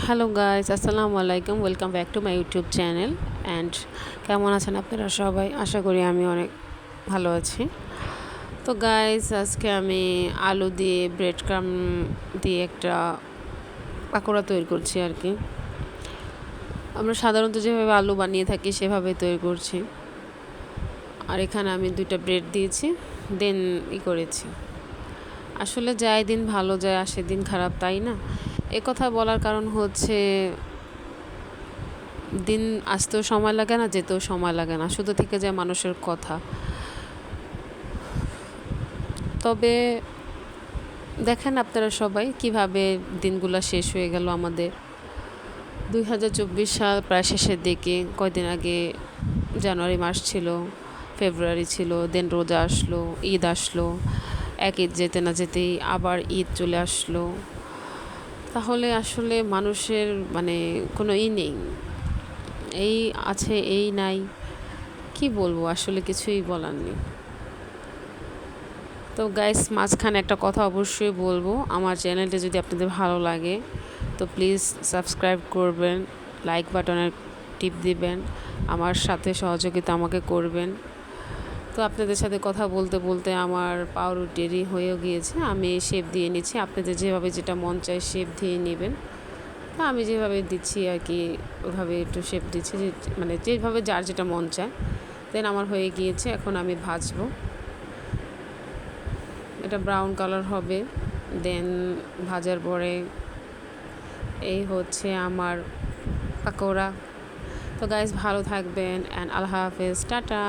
Hello guys, আসসালামু আলাইকুম। Welcome back to my YouTube channel. And কেমন আছেন আপনারা সবাই? আশা করি আমি অনেক ভালো আছি। তো গাইস, আজকে আমি আলু দিয়ে ব্রেড ক্রাম দিয়ে একটা পাকোড়া তৈরি করছি আর কি। আমরা সাধারণত যেভাবে আলু বানিয়ে থাকি সেভাবে তৈরি করছি। আর এখানে আমি 2টা ব্রেড দিয়েছি, দেন করেছি। আসলে যায় দিন ভালো যায়, আসে দিন খারাপ, তাই না? কথা বলার কারণ হচ্ছে দিন আসতেও সময় লাগে না, যেতেও সময় লাগে না, শুধু থেকে যায় মানুষের কথা। তবে দেখেন আপনারা সবাই কিভাবে দিনগুলো শেষ হয়ে গেল আমাদের। 2024 সাল প্রায় শেষের দিকে, কয়দিন আগে জানুয়ারি মাস ছিল, ফেব্রুয়ারি ছিল, দেন রোজা আসলো, ঈদ আসলো, এক ঈদ যেতে না যেতেই আবার ঈদ চলে আসলো। তাহলে আসলে মানুষের কোনো নেই, এই আছে এই নাই, কি বলবো, আসলে কিছুই বলার নেই। তো গাইস, মাঝখানে একটা কথা অবশ্যই বলবো, আমার চ্যানেলটা যদি আপনাদের ভালো লাগে তো প্লিজ সাবস্ক্রাইব করবেন, লাইক বাটনের টিপ দিবেন, আমার সাথে সহযোগিতা আমাকে করবেন। তো আপনাদের সাথে কথা বলতে বলতে আমার পাউরুটিরই হয়েও গিয়েছে, আমি শেপ দিয়ে নিচ্ছি। আপনাদের যেভাবে যেটা মন চায় শেপ দিয়ে নেবেন। তা আমি যেভাবে দিচ্ছি আর কি, ওইভাবে একটু শেপ দিচ্ছি, যেভাবে যার যেটা মন চায়। দেন আমার হয়ে গিয়েছে, এখন আমি ভাজবো। এটা ব্রাউন কালার হবে। দেন ভাজার পরে এই হচ্ছে আমার পাকোড়া। তো গাইস, ভালো থাকবেন অ্যান্ড আল্লাহ হাফেজ, টাটা।